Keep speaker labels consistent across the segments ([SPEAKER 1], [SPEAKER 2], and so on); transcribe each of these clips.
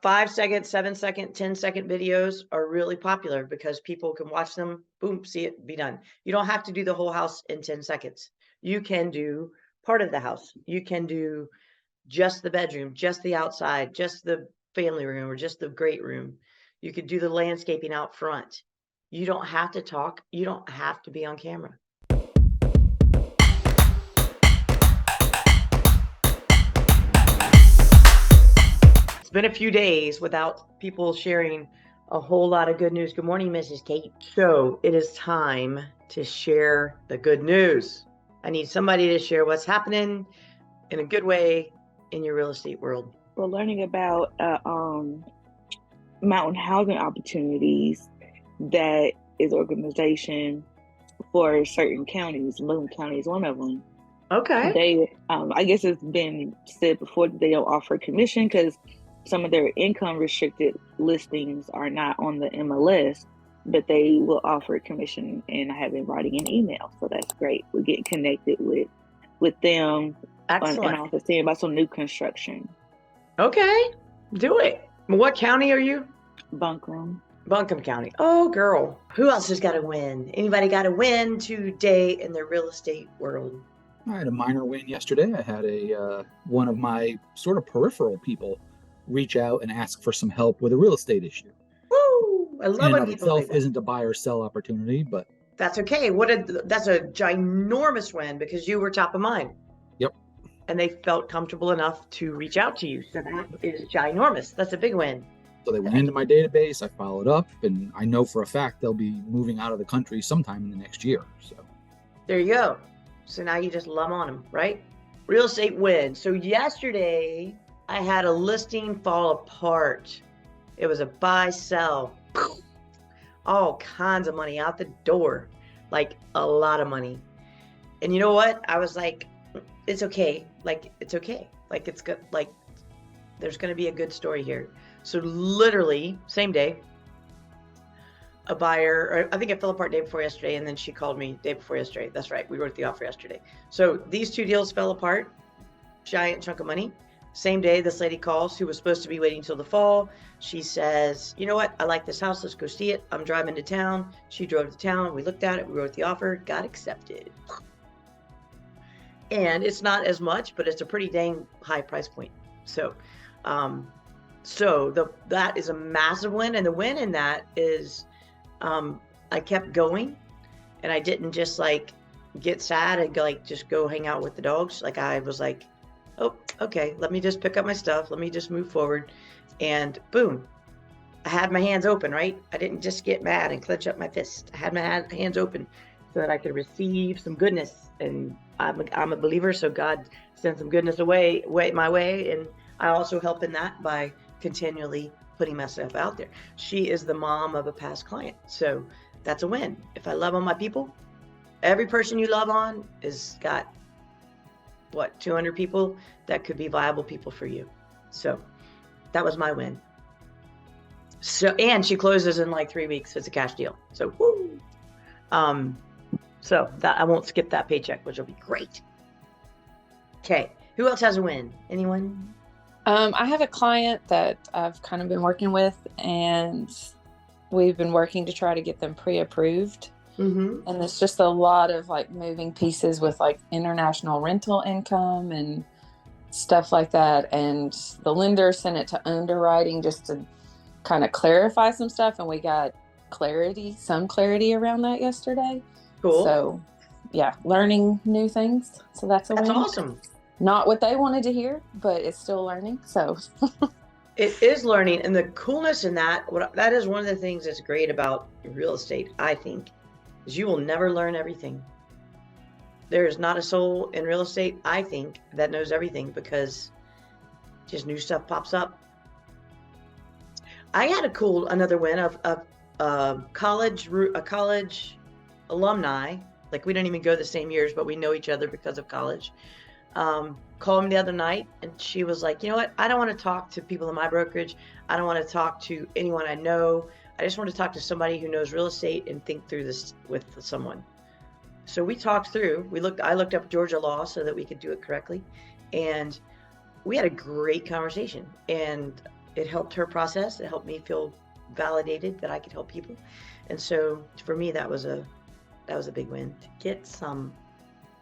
[SPEAKER 1] 5-second, 7-second, 10-second videos are really popular because people can watch them, boom, see it, be done. You don't have to do the whole house in 10 seconds. You can do part of the house. You can do just the bedroom, just the outside, just the family room, or just the great room. You could do the landscaping out front. You don't have to talk. You don't have to be on camera. It's been a few days without people sharing a whole lot of good news. Good morning, Mrs. Kate. So it is time to share the good news. I need somebody to share what's happening in a good way in your real estate world.
[SPEAKER 2] We're learning about mountain housing opportunities that is organization for certain counties. Logan County is one of them.
[SPEAKER 1] Okay.
[SPEAKER 2] They, I guess it's been said before that they don't offer commission because some of their income restricted listings are not on the MLS, but they will offer commission, and I have been writing an email, so that's great. We're getting connected with them.
[SPEAKER 1] Excellent.
[SPEAKER 2] And also saying about some new construction.
[SPEAKER 1] Okay, do it. What county are you?
[SPEAKER 2] Buncombe
[SPEAKER 1] County. Oh, girl. Who else has got to win? Anybody got to win today in the real estate world?
[SPEAKER 3] I had a minor win yesterday. I had one of my sort of peripheral people reach out and ask for some help with a real estate issue.
[SPEAKER 1] Woo! I love when people
[SPEAKER 3] itself isn't a buy or sell opportunity, but that's
[SPEAKER 1] okay. That's a ginormous win because you were top of mind.
[SPEAKER 3] Yep.
[SPEAKER 1] And they felt comfortable enough to reach out to you. So that is ginormous. That's a big win.
[SPEAKER 3] So they went into my database. I followed up, and I know for a fact they'll be moving out of the country sometime in the next year. So
[SPEAKER 1] there you go. So now you just love on them, right? Real estate win. So yesterday I had a listing fall apart. It was a buy, sell, all kinds of money out the door, like a lot of money. And you know what? I was like, it's okay. Like, it's okay. Like, it's good. Like, there's going to be a good story here. So literally same day, a buyer, or I think it fell apart day before yesterday, and then she called me day before yesterday. That's right. We wrote the offer yesterday. So these two deals fell apart, giant chunk of money. Same day, this lady calls who was supposed to be waiting till the fall. She says, you know what? I like this house. Let's go see it. I'm driving to town. She drove to town. We looked at it. We wrote the offer, got accepted. And it's not as much, but it's a pretty dang high price point. So, that is a massive win. And the win in that is, I kept going, and I didn't just like get sad and just go hang out with the dogs. Like I was like, oh, okay, let me just pick up my stuff. Let me just move forward. And boom, I had my hands open, right? I didn't just get mad and clench up my fist. I had my hands open so that I could receive some goodness. And I'm a believer, so God sends some goodness my way. And I also help in that by continually putting myself out there. She is the mom of a past client. So that's a win. If I love on my people, every person you love on is got 200 people that could be viable people for you. So that was my win. So, and she closes in like 3 weeks. It's a cash deal. So, woo. So that I won't skip that paycheck, which will be great. Okay. Who else has a win? Anyone?
[SPEAKER 4] I have a client that I've kind of been working with, and we've been working to try to get them pre-approved.
[SPEAKER 1] Mm-hmm.
[SPEAKER 4] And it's just a lot of like moving pieces with like international rental income and stuff like that. And the lender sent it to underwriting just to kind of clarify some stuff. And we got some clarity around that yesterday.
[SPEAKER 1] Cool.
[SPEAKER 4] So yeah, learning new things. So that's win.
[SPEAKER 1] Awesome.
[SPEAKER 4] Not what they wanted to hear, but it's still learning. So
[SPEAKER 1] it is learning. And the coolness in that is one of the things that's great about real estate, I think, is you will never learn everything. There is not a soul in real estate, I think, that knows everything because just new stuff pops up. I had another win of a college alumni. Like we don't even go the same years, but we know each other because of college. Called me the other night, and she was like, you know what? I don't want to talk to people in my brokerage. I don't want to talk to anyone I know. I just want to talk to somebody who knows real estate and think through this with someone. So we talked through, I looked up Georgia law so that we could do it correctly. And we had a great conversation. And it helped her process. It helped me feel validated that I could help people. And so for me, that was a big win to get some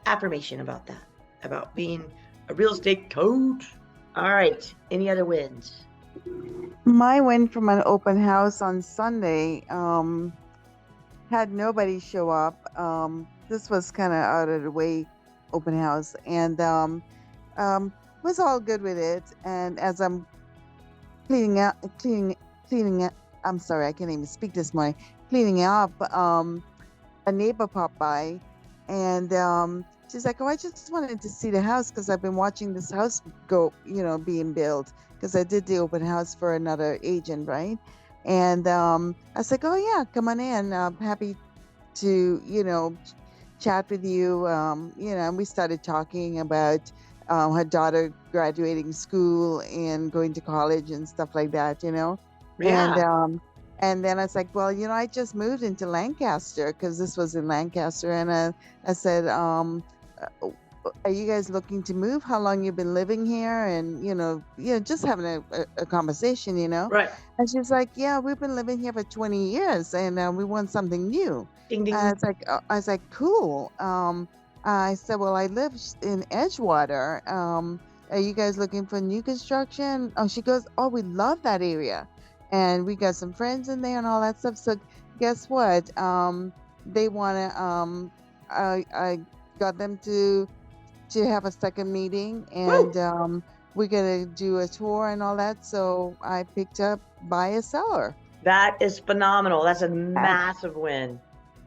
[SPEAKER 1] affirmation about that, about being a real estate coach. All right. Any other wins?
[SPEAKER 5] My win from an open house on Sunday had nobody show up. This was kind of out of the way open house, and was all good with it. And as I'm cleaning up, I'm sorry, I can't even speak this morning. Cleaning up, a neighbor popped by, and she's like, "Oh, I just wanted to see the house because I've been watching this house go, being built. Because I did the open house for another agent, right?" And I was like, "Oh yeah, come on in. I'm happy to, chat with you." And we started talking about her daughter graduating school and going to college and stuff like that,
[SPEAKER 1] Yeah.
[SPEAKER 5] And then I was like, "Well, I just moved into Lancaster," because this was in Lancaster, and I said, uh, "Are you guys looking to move? How long you been living here?" And just having a conversation,
[SPEAKER 1] Right.
[SPEAKER 5] And she's like, "Yeah, we've been living here for 20 years, and we want something new."
[SPEAKER 1] Ding ding.
[SPEAKER 5] I was like, "Cool." I said, "Well, I live in Edgewater. Are you guys looking for new construction?" Oh, she goes, "Oh, we love that area, and we got some friends in there and all that stuff." So guess what? They want to. I got them to have a second meeting, and we're gonna do a tour and all that. So I picked up buy a seller.
[SPEAKER 1] That is phenomenal. That's a massive win.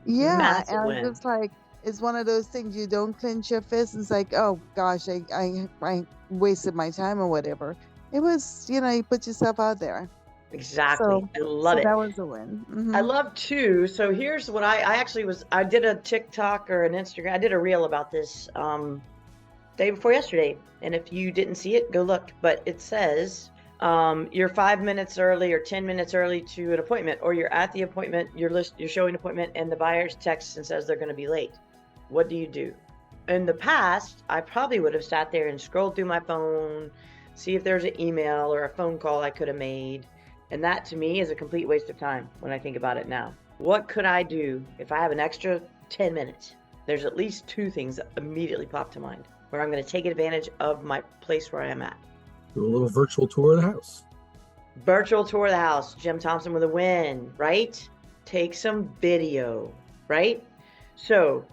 [SPEAKER 5] Yeah,
[SPEAKER 1] Massive
[SPEAKER 5] and
[SPEAKER 1] win.
[SPEAKER 5] it's like it's one of those things you don't clench your fist. It's like, oh gosh, I wasted my time or whatever. It was, you put yourself out there.
[SPEAKER 1] Exactly.
[SPEAKER 5] So
[SPEAKER 1] I love it.
[SPEAKER 5] that was a win.
[SPEAKER 1] I love too. So here's what I did a TikTok or an Instagram. I did a reel about this day before yesterday. And if you didn't see it, go look. But it says you're 5 minutes early or 10 minutes early to an appointment, or you're at the appointment, you're showing an appointment, and the buyer texts and says they're going to be late. What do you do? In the past, I probably would have sat there and scrolled through my phone, see if there's an email or a phone call I could have made. And that to me is a complete waste of time when I think about it now. What could I do if I have an extra 10 minutes? There's at least two things that immediately pop to mind where I'm going to take advantage of my place where I am at.
[SPEAKER 3] Do a little virtual tour of the house.
[SPEAKER 1] Virtual tour of the house. Jim Thompson with a win, right? Take some video, right? So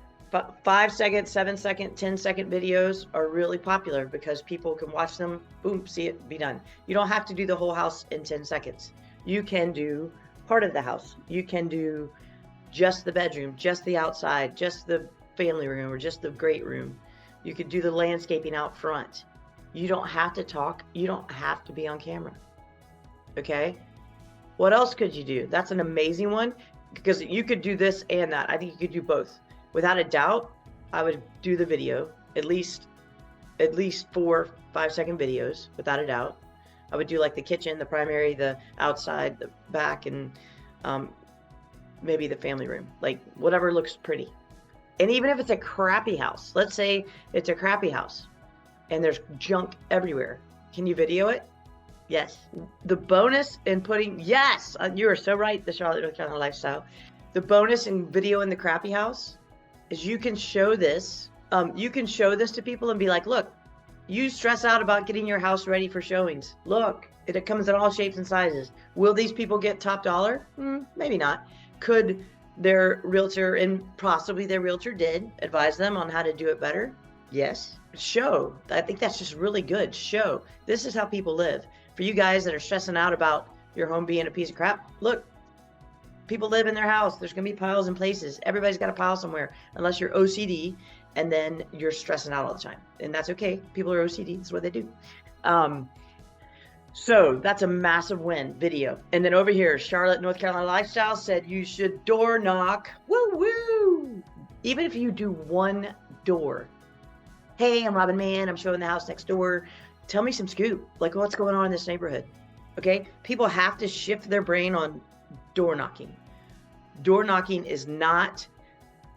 [SPEAKER 1] 5 second, 7 second, 10-second videos are really popular because people can watch them, boom, see it, be done. You don't have to do the whole house in 10 seconds. You can do part of the house. You can do just the bedroom, just the outside, just the family room, or just the great room. You could do the landscaping out front. You don't have to talk. You don't have to be on camera. Okay? What else could you do? That's an amazing one because you could do this and that. I think you could do both. Without a doubt, I would do the video, at least 4 5-second videos, without a doubt. I would do like the kitchen, the primary, the outside, the back, and maybe the family room, like whatever looks pretty. And even if it's a crappy house, let's say it's a crappy house and there's junk everywhere. Can you video it? Yes. The bonus in putting, yes, you are so right, the Charlotte, North Carolina lifestyle. The bonus in video in the crappy house is you can show this. You can show this to people and be like, look, you stress out about getting your house ready for showings. Look, it comes in all shapes and sizes. Will these people get top dollar? Maybe not. Could their realtor, and possibly their realtor did, advise them on how to do it better? Yes. Show. I think that's just really good. Show. This is how people live. For you guys that are stressing out about your home being a piece of crap, look, people live in their house. There's going to be piles in places. Everybody's got a pile somewhere, unless you're OCD, and then you're stressing out all the time. And that's okay. People are OCD. That's what they do. So that's a massive win, video. And then over here, Charlotte, North Carolina Lifestyle said you should door knock. Woo woo! Even if you do one door. Hey, I'm Robin Mann. I'm showing the house next door. Tell me some scoop. Like, what's going on in this neighborhood? Okay? People have to shift their brain on door knocking. Door knocking is not,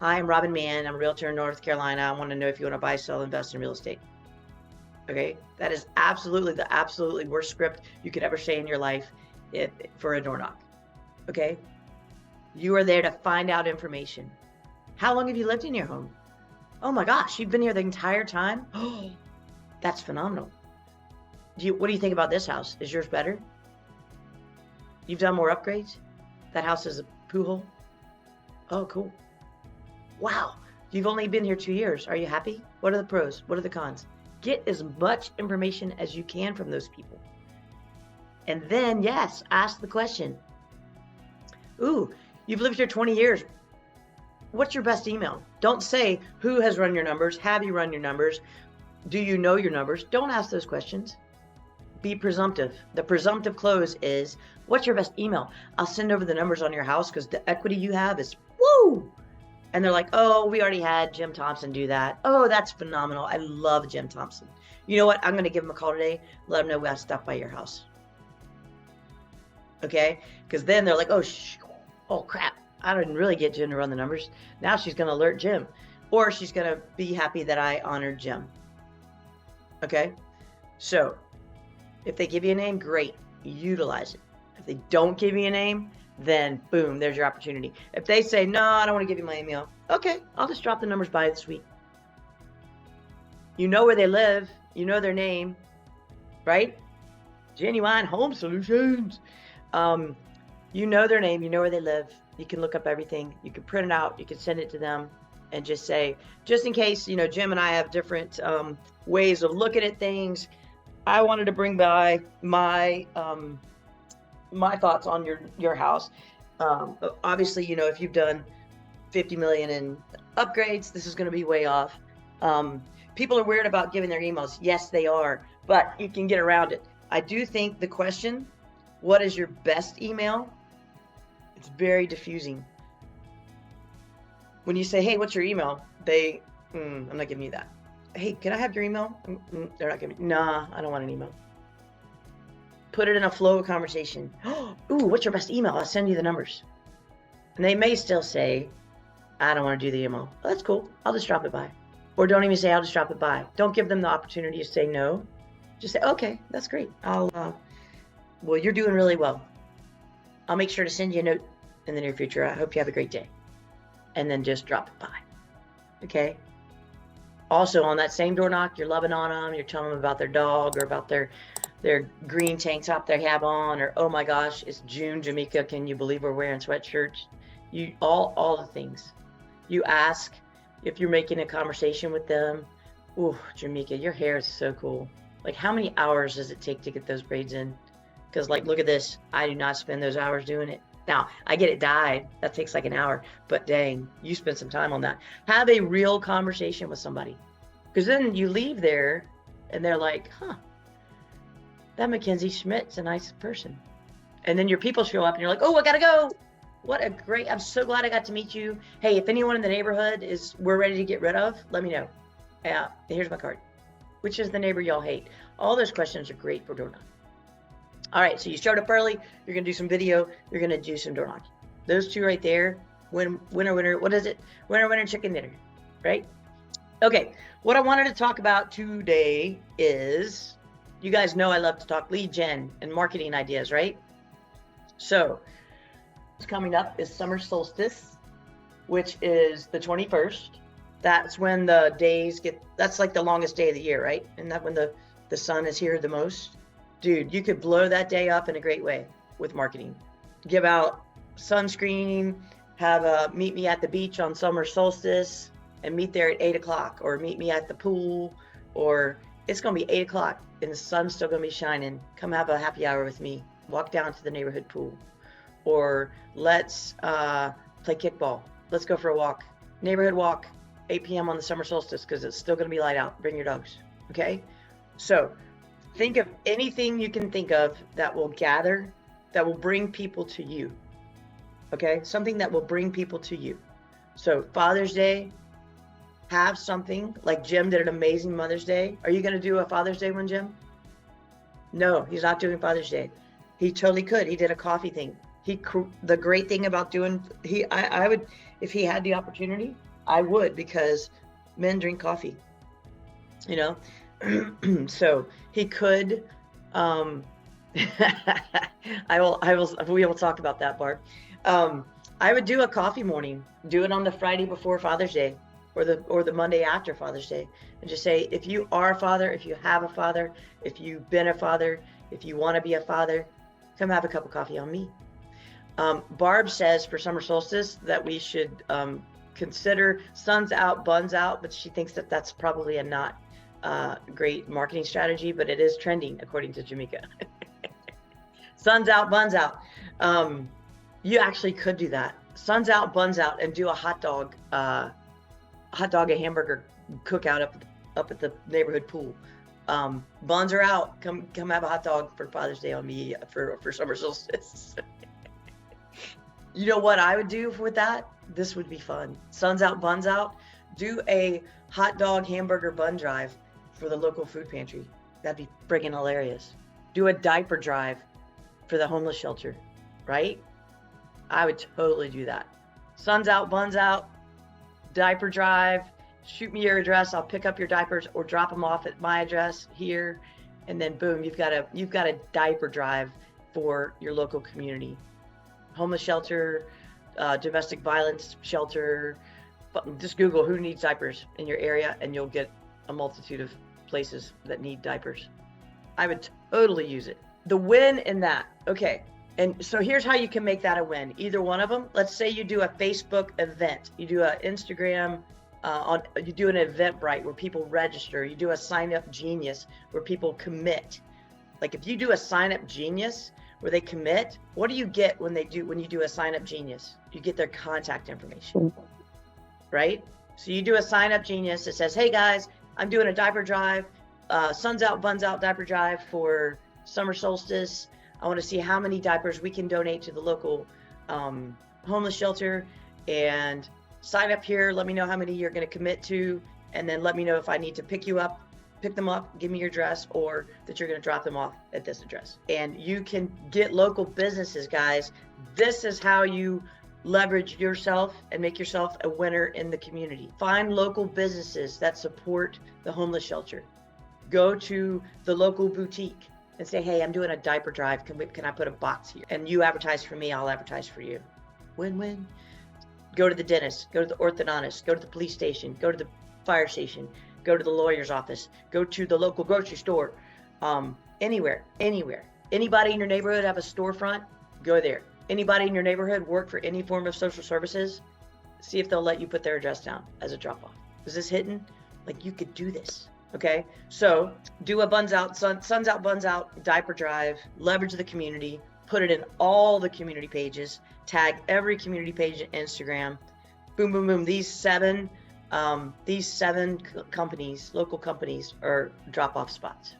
[SPEAKER 1] hi, I'm Robin Mann. I'm a realtor in North Carolina. I want to know if you want to buy, sell, invest in real estate. Okay, that is absolutely the absolutely worst script you could ever say in your life for a door knock. Okay, you are there to find out information. How long have you lived in your home? Oh my gosh, you've been here the entire time? Oh, that's phenomenal. What do you think about this house? Is yours better? You've done more upgrades? That house is a poo hole? Oh, cool. Wow, you've only been here 2 years. Are you happy? What are the pros? What are the cons? Get as much information as you can from those people. And then, yes, ask the question. Ooh, you've lived here 20 years. What's your best email? Don't say, who has run your numbers? Have you run your numbers? Do you know your numbers? Don't ask those questions. Be presumptive. The presumptive close is, what's your best email? I'll send over the numbers on your house because the equity you have is woo. And they're like, oh, we already had Jim Thompson do that. Oh, that's phenomenal. I love Jim Thompson. You know what? I'm going to give him a call today. Let him know we have stuff by your house. Okay? Because then they're like, oh, crap. I didn't really get Jim to run the numbers. Now she's going to alert Jim. Or she's going to be happy that I honored Jim. Okay? So, if they give you a name, great. Utilize it. If they don't give you a name, then boom, there's your opportunity. If they say, no, I don't want to give you my email. Okay, I'll just drop the numbers by this week. You know where they live. You know their name, right? Genuine Home Solutions. You know their name. You know where they live. You can look up everything. You can print it out. You can send it to them and just say, just in case, Jim and I have different ways of looking at things. I wanted to bring by my thoughts on your house. Obviously, if you've done 50 million in upgrades, this is going to be way off. People are weird about giving their emails. Yes, they are, but you can get around it. I do think the question, what is your best email? It's very diffusing. When you say, hey, what's your email? I'm not giving you that. Hey, can I have your email? They're not giving me, nah, I don't want an email. Put it in a flow of conversation. Ooh, what's your best email? I'll send you the numbers. And they may still say, I don't want to do the email. Oh, that's cool. I'll just drop it by. Or don't even say, I'll just drop it by. Don't give them the opportunity to say no. Just say, okay, that's great. Well, you're doing really well. I'll make sure to send you a note in the near future. I hope you have a great day. And then just drop it by. Okay? Also, on that same door knock, you're loving on them. You're telling them about their dog or about their green tank top they have on, or oh my gosh, it's June, Jamaica. Can you believe we're wearing sweatshirts? All the things. You ask if you're making a conversation with them. Ooh, Jamaica, your hair is so cool. Like, how many hours does it take to get those braids in? Because, like, look at this. I do not spend those hours doing it. Now, I get it dyed. That takes like an hour. But dang, you spend some time on that. Have a real conversation with somebody. Because then you leave there and they're like, huh, that Mackenzie Schmidt's a nice person. And then your people show up and you're like, oh, I gotta go. I'm so glad I got to meet you. Hey, if anyone in the neighborhood we're ready to get rid of, let me know. Yeah, here's my card. Which is the neighbor y'all hate? All those questions are great for door knocking. All right, so you showed up early. You're gonna do some video. You're gonna do some door knocking. Those two right there, winner, what is it? Winner, chicken dinner, right? Okay, what I wanted to talk about today is, you guys know I love to talk lead gen and marketing ideas, right? So, what's coming up is summer solstice, which is the 21st. That's when the days that's like the longest day of the year, right? And that when the sun is here the most. Dude, you could blow that day up in a great way with marketing. Give out sunscreen, have a meet me at the beach on summer solstice, and meet there at 8 o'clock, or meet me at the pool, or it's going to be 8 o'clock and the sun's still going to be shining. Come have a happy hour with me. Walk down to the neighborhood pool, or let's play kickball. Let's go for a walk. Neighborhood walk, 8 p.m. on the summer solstice, because it's still going to be light out. Bring your dogs. Okay? So think of anything you can think of that will gather, that will bring people to you. Okay? Something that will bring people to you. So Father's Day, have something like Jim did an amazing Mother's Day. Are you going to do a Father's Day one, Jim? No, he's not doing Father's Day. He totally could. He did a coffee thing. The great thing about doing, I would, if he had the opportunity, I would, because men drink coffee. So he could, we will talk about that, Barb. I would do a coffee morning, do it on the Friday before Father's Day or the Monday after Father's Day, and just say, if you are a father, if you have a father, if you've been a father, if you want to be a father, come have a cup of coffee on me. Barb says for summer solstice that we should consider suns out, buns out, but she thinks that that's probably a not great marketing strategy, but it is trending according to Jamaica. Suns out, buns out. You actually could do that. Suns out, buns out, and do a hot dog, and hamburger cookout up at the neighborhood pool. Buns are out. Come have a hot dog for Father's Day on me for summer solstice. You know what I would do with that? This would be fun. Suns out, buns out. Do a hot dog hamburger bun drive for the local food pantry. That'd be friggin' hilarious. Do a diaper drive for the homeless shelter, right? I would totally do that. Suns out, buns out, diaper drive. Shoot me your address. I'll pick up your diapers or drop them off at my address here, and then boom, you've got a diaper drive for your local community. Homeless shelter, domestic violence shelter. Just Google who needs diapers in your area, and you'll get a multitude of places that need diapers. I would totally use it. The win in that, okay. And so here's how you can make that a win. Either one of them. Let's say you do a Facebook event, you do an Instagram, you do an Eventbrite where people register. You do a Sign Up Genius where people commit. Like if you do a Sign Up Genius where they commit, what do you get when you do a Sign Up Genius? You get their contact information, right? So you do a Sign Up Genius that says, hey guys, I'm doing a diaper drive, suns out, buns out diaper drive for summer solstice. I want to see how many diapers we can donate to the local homeless shelter, and sign up here. Let me know how many you're going to commit to, and then let me know if I need to pick them up, give me your address, or that you're going to drop them off at this address. And you can get local businesses, guys. This is how you leverage yourself and make yourself a winner in the community. Find local businesses that support the homeless shelter. Go to the local boutique and say, hey, I'm doing a diaper drive. Can I put a box here? And you advertise for me, I'll advertise for you. Win-win. Go to the dentist, go to the orthodontist, go to the police station, go to the fire station, go to the lawyer's office, go to the local grocery store, anywhere. Anybody in your neighborhood have a storefront? Go there. Anybody in your neighborhood work for any form of social services? See if they'll let you put their address down as a drop-off. Is this hitting? Like, you could do this. Okay, so do a buns out, suns out, buns out, diaper drive, leverage the community, put it in all the community pages, tag every community page in Instagram. Boom, boom, boom. These seven companies, local companies, are drop-off spots.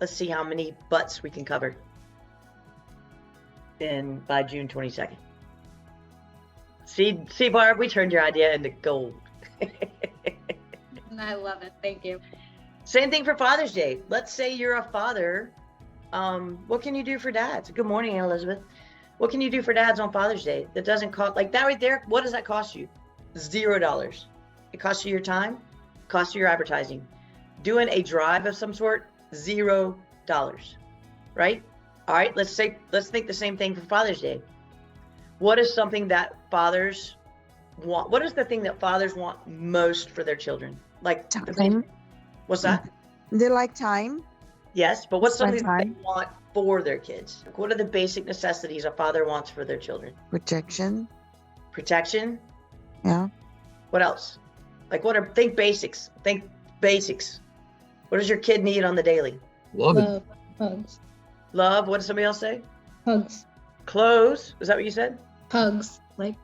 [SPEAKER 1] Let's see how many butts we can cover by June 22nd. See, Barb, we turned your idea into gold.
[SPEAKER 6] I love it. Thank you.
[SPEAKER 1] Same thing for Father's Day. Let's say you're a father. What can you do for dads? Good morning, Elizabeth. What can you do for dads on Father's Day that doesn't cost, like that right there? What does that cost you? $0. It costs you your time, costs you your advertising. Doing a drive of some sort, $0. Right? All right. Let's think the same thing for Father's Day. What is something that fathers want? What is the thing that fathers want most for their children? Like
[SPEAKER 5] Time.
[SPEAKER 1] What's that?
[SPEAKER 5] They like time.
[SPEAKER 1] Yes, but what's
[SPEAKER 5] Spend
[SPEAKER 1] something that
[SPEAKER 5] time.
[SPEAKER 1] they want for their kids? What are the basic necessities a father wants for their children?
[SPEAKER 5] Protection.
[SPEAKER 1] Protection.
[SPEAKER 5] Yeah.
[SPEAKER 1] What else? Like think basics. Think basics. What does your kid need on the daily?
[SPEAKER 3] Love it.
[SPEAKER 6] Love, hugs,
[SPEAKER 1] Love. What does somebody else say?
[SPEAKER 6] hugs,
[SPEAKER 1] Clothes. Is that what you said?
[SPEAKER 6] hugs. Like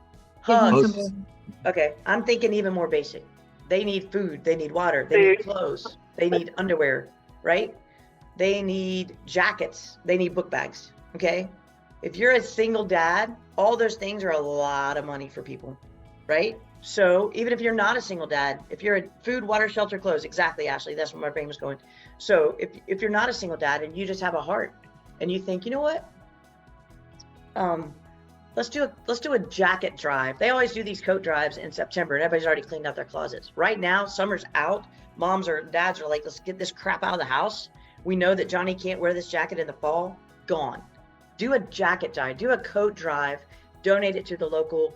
[SPEAKER 6] give them
[SPEAKER 3] Hugs.
[SPEAKER 6] something.
[SPEAKER 1] Okay, I'm thinking even more basic. They need food, they need water, they need clothes, they need underwear, right? They need jackets, they need book bags, okay? If you're a single dad, all those things are a lot of money for people, right? So even if you're not a single dad, if you're a food, water, shelter, clothes, exactly, Ashley, that's where my brain was going. So if you're not a single dad and you just have a heart and you think, you know what? Let's do a jacket drive. They always do these coat drives in September and everybody's already cleaned out their closets. Right now, summer's out. moms or dads are like, let's get this crap out of the house. We know that Johnny can't wear this jacket in the fall. Gone. Do a jacket drive, do a coat drive, donate it to the local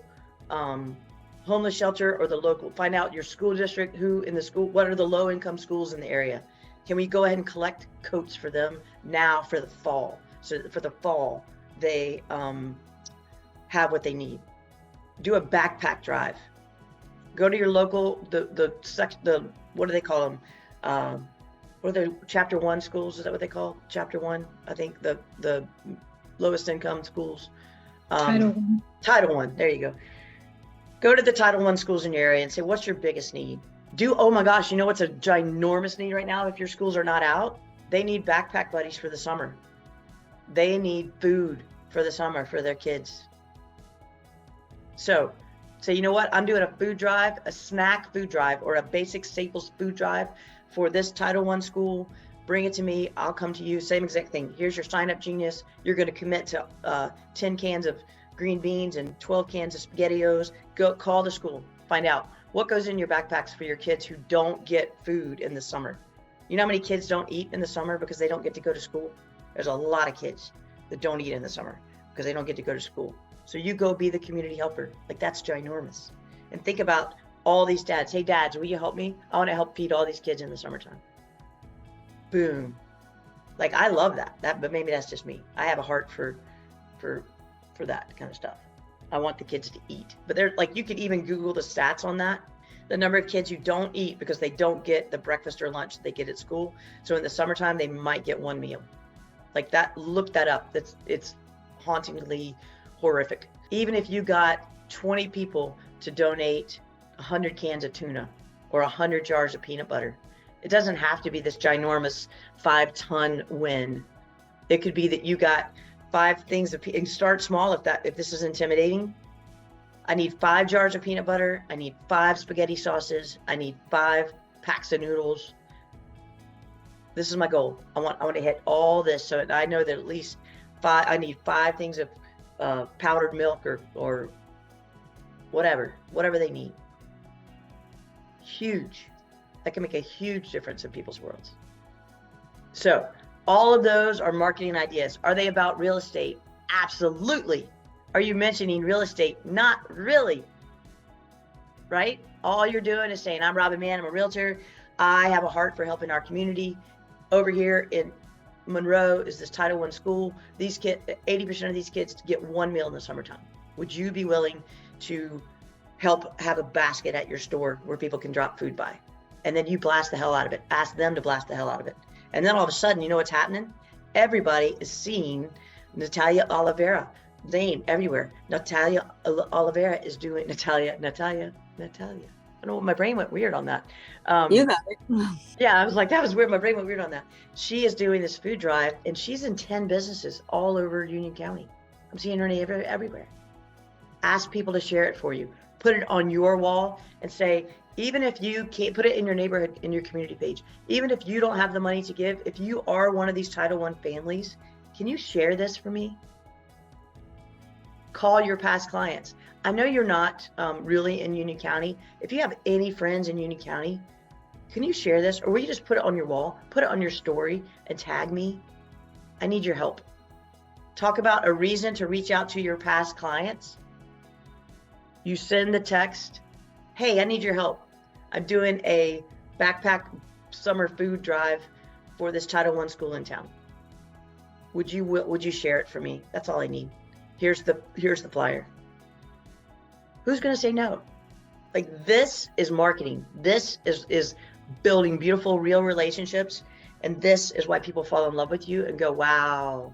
[SPEAKER 1] homeless shelter or the local, find out your school district, who in the school, what are the low income schools in the area. Can we go ahead and collect coats for them now for the fall? So for the fall, they have what they need. Do a backpack drive. Go to your local, the what do they call them? What are the chapter 1 schools? Is that what they call chapter 1? I think the lowest income schools.
[SPEAKER 6] Title I.
[SPEAKER 1] Title 1, there you go. Go to the Title I schools in your area and say, what's your biggest need? Oh my gosh, you know what's a ginormous need right now if your schools are not out? They need backpack buddies for the summer. They need food for the summer for their kids. So you know what? I'm doing a food drive, a snack food drive, or a basic staples food drive for this Title I school. Bring it to me. I'll come to you. Same exact thing. Here's your sign up, genius. You're going to commit to 10 cans of green beans and 12 cans of SpaghettiOs. Go call the school. Find out what goes in your backpacks for your kids who don't get food in the summer. You know how many kids don't eat in the summer because they don't get to go to school? There's a lot of kids that don't eat in the summer because they don't get to go to school. So you go be the community helper. Like, that's ginormous. And think about all these dads. Hey, dads, will you help me? I want to help feed all these kids in the summertime. Boom. Like, I love that. But maybe that's just me. I have a heart for that kind of stuff. I want the kids to eat. But they're like, you could even Google the stats on that. The number of kids who don't eat because they don't get the breakfast or lunch that they get at school. So in the summertime, they might get one meal. Like that, look that up. It's hauntingly horrific. Even if you got 20 people to donate 100 cans of tuna or 100 jars of peanut butter, it doesn't have to be this ginormous 5-ton win. It could be that you got 5 things of, and start small if this is intimidating. I need 5 jars of peanut butter. I need 5 spaghetti sauces. I need 5 packs of noodles. This is my goal. I want to hit all this, so I know that at least 5. I need 5 things of powdered milk or whatever they need. Huge. That can make a huge difference in people's worlds. So all of those are marketing ideas. Are they about real estate? Absolutely. Are you mentioning real estate? Not really. Right? All you're doing is saying, I'm Robin Mann, I'm a realtor. I have a heart for helping our community. Over here in Monroe is this Title I school. These kids, 80% of these kids get one meal in the summertime. Would you be willing to help have a basket at your store where people can drop food by? And then you blast the hell out of it. Ask them to blast the hell out of it. And then all of a sudden, you know what's happening? Everybody is seeing Natalia Oliveira name everywhere. Natalia Oliveira is doing Natalia. I don't know, my brain went weird on that.
[SPEAKER 2] You got it.
[SPEAKER 1] Yeah, I was like, that was weird. My brain went weird on that. She is doing this food drive, and she's in 10 businesses all over Union County. I'm seeing her name everywhere. Ask people to share it for you. Put it on your wall and say, even if you can't, put it in your neighborhood, in your community page. Even if you don't have the money to give, if you are one of these Title I families, can you share this for me? Call your past clients. I know you're not really in Union County. If you have any friends in Union County, can you share this? Or will you just put it on your wall, put it on your story and tag me? I need your help. Talk about a reason to reach out to your past clients. You send the text, hey, I need your help. I'm doing a backpack summer food drive for this Title I school in town. Would you share it for me? That's all I need. Here's the flyer. Who's going to say no? Like, this is marketing. This is building beautiful, real relationships. And this is why people fall in love with you and go, wow,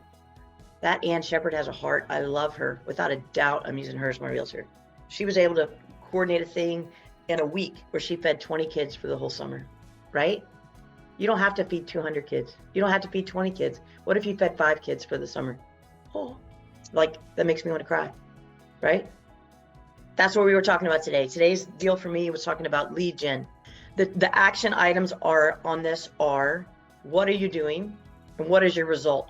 [SPEAKER 1] that Ann Shepard has a heart. I love her. Without a doubt, I'm using her as my realtor. She was able to coordinate a thing in a week where she fed 20 kids for the whole summer, right? You don't have to feed 200 kids. You don't have to feed 20 kids. What if you fed 5 kids for the summer? Oh, like, that makes me want to cry, right? That's what we were talking about today. Today's deal for me was talking about lead gen. The action items are on this are, what are you doing and what is your result?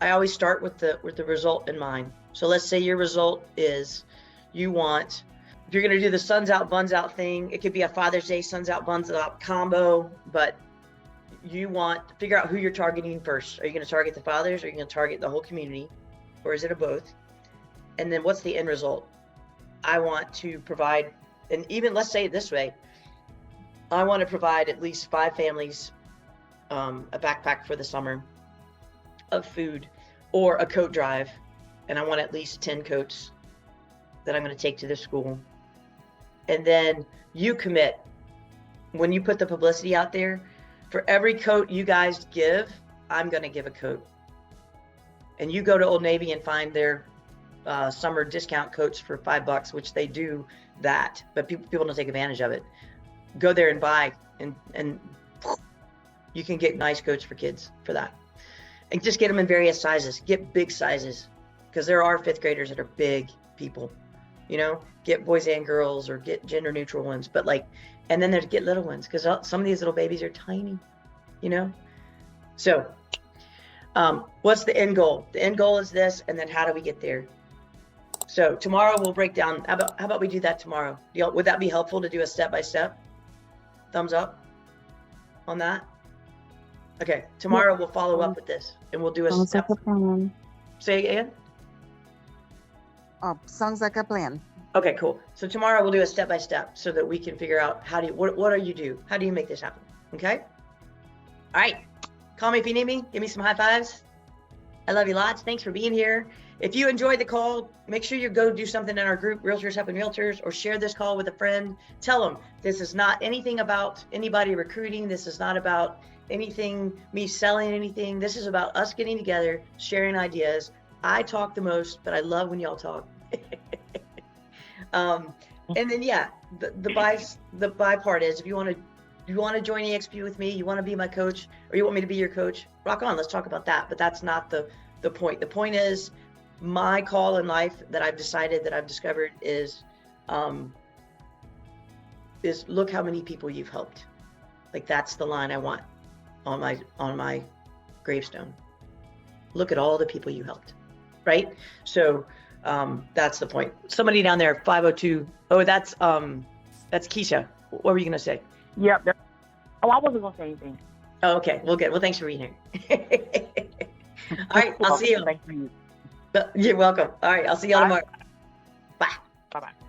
[SPEAKER 1] I always start with the result in mind. So let's say your result is you want if you're going to do the Suns Out, Buns Out thing, it could be a Father's Day Suns Out, Buns Out combo, but you want to figure out who you're targeting first. Are you going to target the fathers? Or are you going to target the whole community? Or is it a both? And then what's the end result? I want to provide, and even let's say it this way, I want to provide at least 5 families a backpack for the summer of food or a coat drive. And I want at least 10 coats that I'm going to take to the school. And then you commit, when you put the publicity out there, for every coat you guys give, I'm going to give a coat. And you go to Old Navy and find their summer discount coats for $5, which they do that, but people don't take advantage of it. Go there and buy, and you can get nice coats for kids for that. And just get them in various sizes. Get big sizes, because there are 5th graders that are big people. You know, get boys and girls, or get gender neutral ones, but like, and then there's get little ones, because some of these little babies are tiny, you know. So what's the end goal? The end goal is this, and then how do we get there? So tomorrow we'll break down. How about we do that tomorrow? Would that be helpful to do a step-by-step? Thumbs up on that. Okay, tomorrow we'll follow up with this, and we'll do a
[SPEAKER 5] Sounds
[SPEAKER 1] step.
[SPEAKER 5] like a plan.
[SPEAKER 1] Say again.
[SPEAKER 5] Sounds like a plan.
[SPEAKER 1] Okay, cool. So tomorrow we'll do a step-by-step so that we can figure out what do you do? How do you make this happen? Okay. All right. Call me if you need me. Give me some high fives. I love you lots. Thanks for being here. If you enjoyed the call, make sure you go do something in our group, Realtors Helping Realtors, or share this call with a friend. Tell them this is not anything about anybody recruiting. This is not about anything, me selling anything. This is about us getting together, sharing ideas. I talk the most, but I love when y'all talk. And then, yeah, the buy part is, if you want to join EXP with me, you want to be my coach, or you want me to be your coach, rock on, let's talk about that. But that's not the point. The point is, my call in life that I've discovered is look how many people you've helped. Like, that's the line I want on my gravestone. Look at all the people you helped, right? So that's the point. Somebody down there, 502. Oh, that's Keisha. What were you gonna say?
[SPEAKER 7] Yep. I wasn't gonna say anything.
[SPEAKER 1] Oh, okay. Well, good. Well, thanks for being here. All right, I'll see you.
[SPEAKER 7] Thank you.
[SPEAKER 1] You're welcome. All right, I'll see y'all tomorrow. Bye.
[SPEAKER 7] Bye-bye.